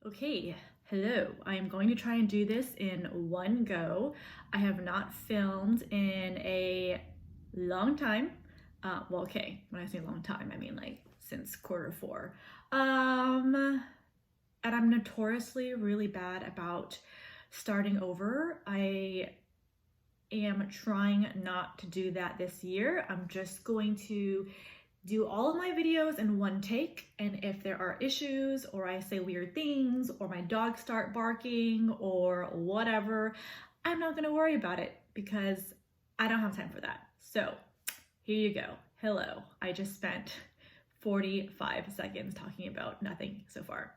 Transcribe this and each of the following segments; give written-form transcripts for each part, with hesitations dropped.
Okay, hello. I am going to try and do this in one go. I have not filmed in a long time. Okay, when I say long time, I mean like since quarter 4. And I'm notoriously really bad about starting over. I am trying not to do that this year. I'm just going to do all of my videos in one take, and if there are issues or I say weird things or my dogs start barking or whatever, I'm not gonna worry about it because I don't have time for that. So here you go. Hello. I just spent 45 seconds talking about nothing so far.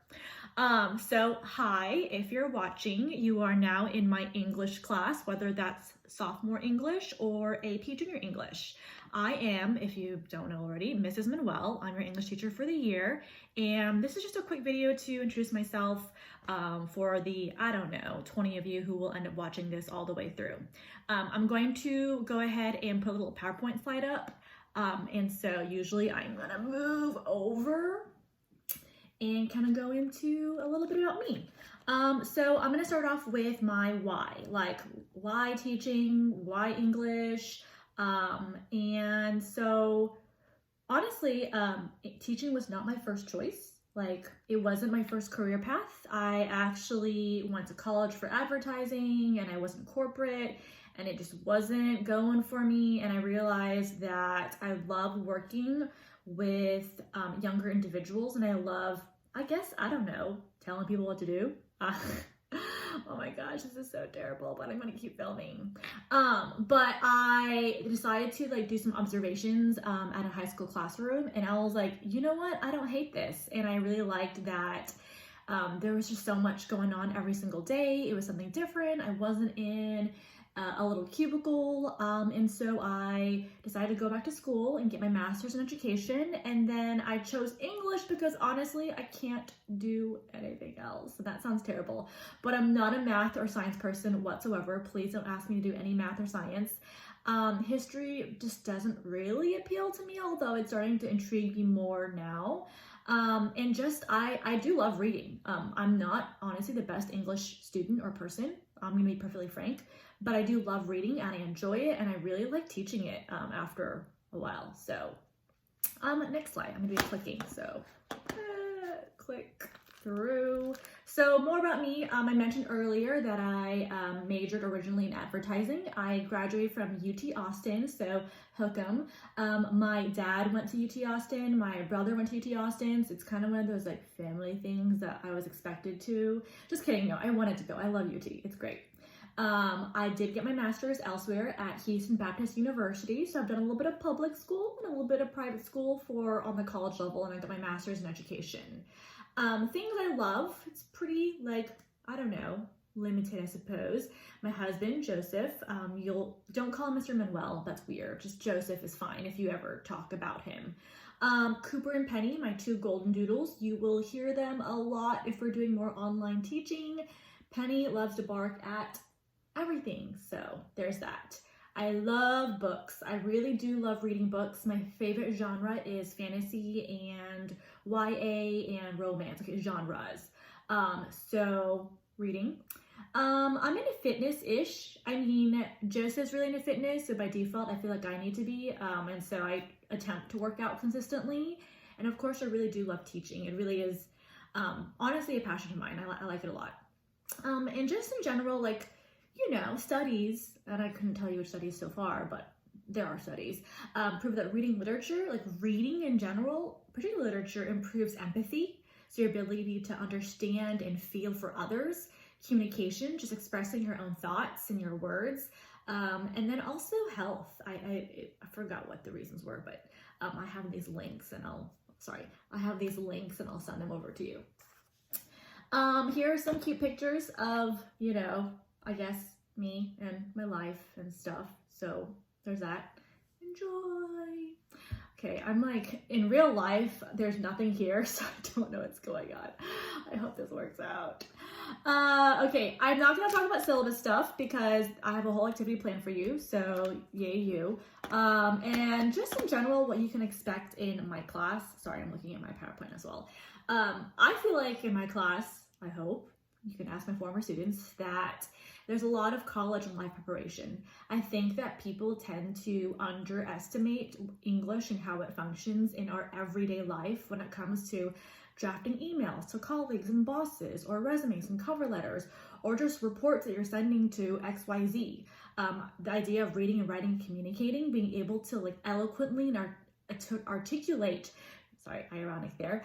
So hi, if you're watching, you are now in my English class, whether that's sophomore English or AP Junior English. I am, if you don't know already, Mrs. Manuel. I'm your English teacher for the year, and this is just a quick video to introduce myself for the, 20 of you who will end up watching this all the way through. I'm going to go ahead and put a little PowerPoint slide up. And so usually I'm gonna move over and kind of go into a little bit about me. So I'm gonna start off with my why, like why teaching, why English. And so honestly, teaching was not my first choice. Like it wasn't my first career path. I actually went to college for advertising and I was in corporate and it just wasn't going for me. And I realized that I love working with younger individuals, and I love, telling people what to do. Oh my gosh, this is so terrible, but I'm gonna keep filming. But I decided to do some observations at a high school classroom, and I was like, you know what? I don't hate this. And I really liked that there was just so much going on every single day. It was something different. I wasn't in a little cubicle, and so I decided to go back to school and get my master's in education, and then I chose English because honestly I can't do anything else. That sounds terrible, but I'm not a math or science person whatsoever. Please don't ask me to do any math or science. History just doesn't really appeal to me, although it's starting to intrigue me more now. And just I do love reading. I'm not honestly the best English student or person, I'm gonna be perfectly frank, but I do love reading and I enjoy it, and I really like teaching it after a while. So next slide, I'm gonna be clicking, so click through. So more about me, I mentioned earlier that I majored originally in advertising. I graduated from UT Austin, so hook 'em. My dad went to UT Austin, my brother went to UT Austin, so it's kind of one of those like family things that I was expected to. Just kidding, no, I wanted to go. I love UT, it's great. I did get my master's elsewhere at Houston Baptist University, so I've done a little bit of public school and a little bit of private school on the college level, and I got my master's in education. Things I love, it's pretty limited, I suppose. My husband, Joseph, don't call him Mr. Manuel, that's weird. Just Joseph is fine if you ever talk about him. Cooper and Penny, my 2 golden doodles, you will hear them a lot if we're doing more online teaching. Penny loves to bark at everything, so there's that. I love books. I really do love reading books. My favorite genre is fantasy and YA and romance, okay, genres. So reading. I'm into fitness-ish. I mean, Joseph's really into fitness, so by default, I feel like I need to be, and so I attempt to work out consistently. And of course, I really do love teaching. It really is, honestly, a passion of mine. I like it a lot. And just in general, studies, and I couldn't tell you which studies so far, but there are studies, prove that reading literature, like reading in general, particularly literature, improves empathy. So your ability to understand and feel for others, communication, just expressing your own thoughts and your words, and then also health. I forgot what the reasons were, but I have these links and I'll send them over to you. Here are some cute pictures of, I guess me and my life and stuff. So there's that. Enjoy. Okay, I'm like, in real life, there's nothing here, so I don't know what's going on. I hope this works out. Okay, I'm not gonna talk about syllabus stuff because I have a whole activity planned for you, so yay you. And just in general, what you can expect in my class. Sorry, I'm looking at my PowerPoint as well. I feel like in my class, I hope, you can ask my former students, that there's a lot of college and life preparation. I think that people tend to underestimate English and how it functions in our everyday life when it comes to drafting emails to colleagues and bosses, or resumes and cover letters, or just reports that you're sending to XYZ. The idea of reading and writing and communicating, being able to like eloquently and articulate, sorry, ironic there,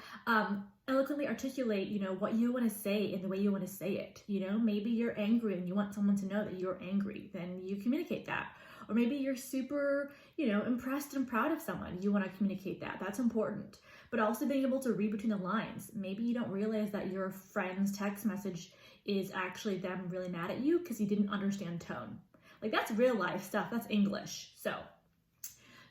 eloquently articulate, you know, what you want to say in the way you want to say it. You know, maybe you're angry and you want someone to know that you're angry, then you communicate that. Or maybe you're super, you know, impressed and proud of someone, you want to communicate that. That's important. But also being able to read between the lines. Maybe you don't realize that your friend's text message is actually them really mad at you because you didn't understand tone. Like, that's real life stuff. That's English. So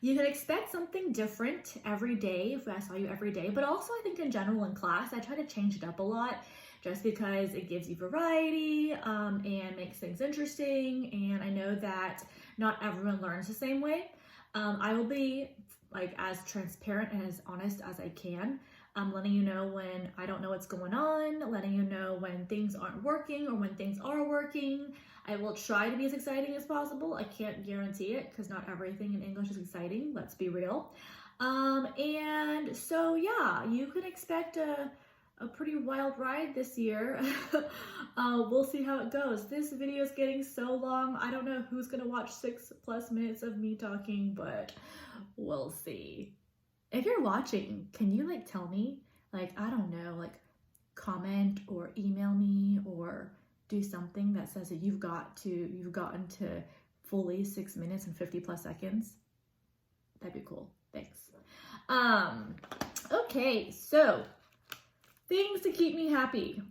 you can expect something different every day if I saw you every day, but also I think in general in class, I try to change it up a lot just because it gives you variety and makes things interesting. And I know that not everyone learns the same way. I will be like as transparent and as honest as I can. Letting you know when I don't know what's going on, letting you know when things aren't working or when things are working. I will try to be as exciting as possible. I can't guarantee it because not everything in English is exciting, let's be real. And so yeah, you can expect a pretty wild ride this year. We'll see how it goes. This video is getting so long. I don't know who's gonna watch 6+ minutes of me talking, but we'll see. If you're watching, can you like tell me, like, I don't know, like comment or email me or do something that says that you've gotten to fully 6 minutes and 50+ seconds? That'd be cool. Thanks. Okay, so things to keep me happy.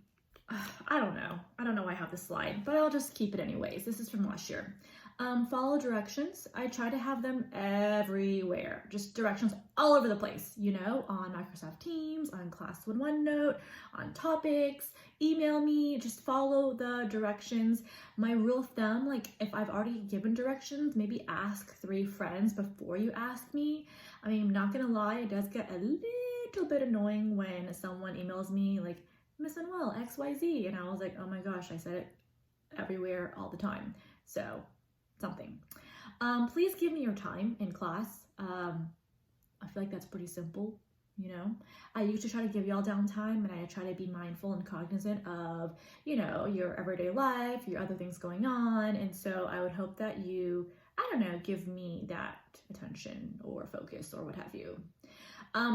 I don't know why I have this slide, but I'll just keep it anyways. This is from last year. Follow directions. I try to have them everywhere, just directions all over the place, you know, on Microsoft Teams, on Classroom OneNote, on topics, email me, just follow the directions. My rule of thumb, like if I've already given directions, maybe ask 3 friends before you ask me. I mean, I'm not gonna lie, it does get a little bit annoying when someone emails me like, Miss Manuel, XYZ, and I was like, oh my gosh, I said it everywhere all the time. So something. Please give me your time in class. I feel like that's pretty simple, you know. I usually try to give y'all downtime, and I try to be mindful and cognizant of, you know, your everyday life, your other things going on. And so I would hope that you, I don't know, give me that attention or focus or what have you.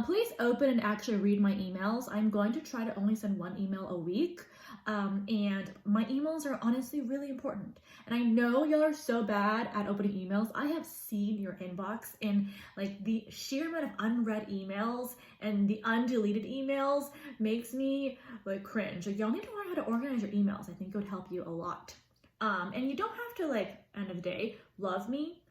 Please open and actually read my emails. I'm going to try to only send 1 email a week. And my emails are honestly really important. And I know y'all are so bad at opening emails. I have seen your inbox, and like the sheer amount of unread emails and the undeleted emails makes me like cringe. Like, y'all need to learn how to organize your emails. I think it would help you a lot. And you don't have to, like, end of the day, love me.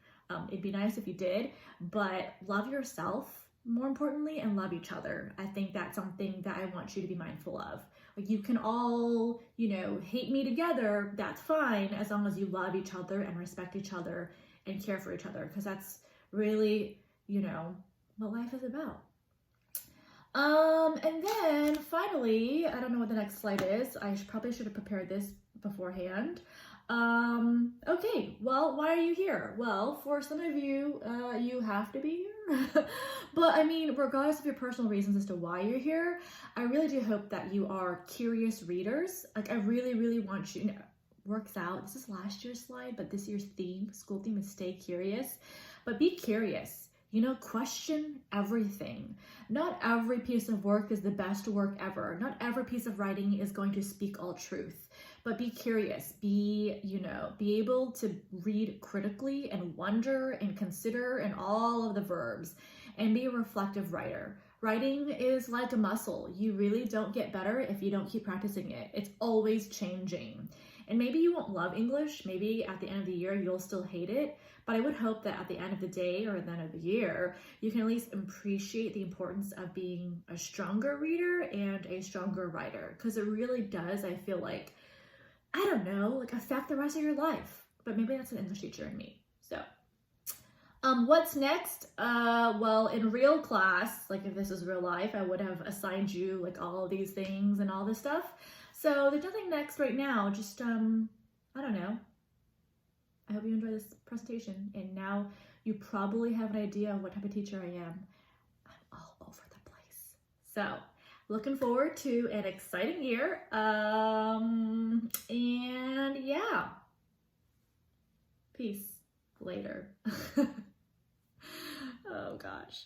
It'd be nice if you did, but love yourself more importantly, and love each other. I think that's something that I want you to be mindful of. Like, you can all, you know, hate me together, that's fine, as long as you love each other and respect each other and care for each other, because that's really, you know, what life is about. And then finally, I don't know what the next slide is. I probably should have prepared this beforehand. Okay, well, why are you here? Well, for some of you, you have to be here. But I mean, regardless of your personal reasons as to why you're here, I really do hope that you are curious readers. Like, I really, really want you, works out. This is last year's slide, but this year's theme, school theme, is stay curious. But be curious, you know, question everything. Not every piece of work is the best work ever. Not every piece of writing is going to speak all truth. But be curious, be able to read critically and wonder and consider and all of the verbs, and be a reflective writer. Writing is like a muscle. You really don't get better if you don't keep practicing it. It's always changing. And maybe you won't love English. Maybe at the end of the year, you'll still hate it. But I would hope that at the end of the day or at the end of the year, you can at least appreciate the importance of being a stronger reader and a stronger writer. Because it really does, I feel like, I don't know, like affect the rest of your life. But maybe that's an English teacher in me. So, what's next? Well, in real class, like if this was real life, I would have assigned you like all of these things and all this stuff. So there's nothing next right now. Just, I don't know. I hope you enjoy this presentation. And now you probably have an idea of what type of teacher I am. I'm all over the place. So looking forward to an exciting year. And yeah, peace later. Oh gosh.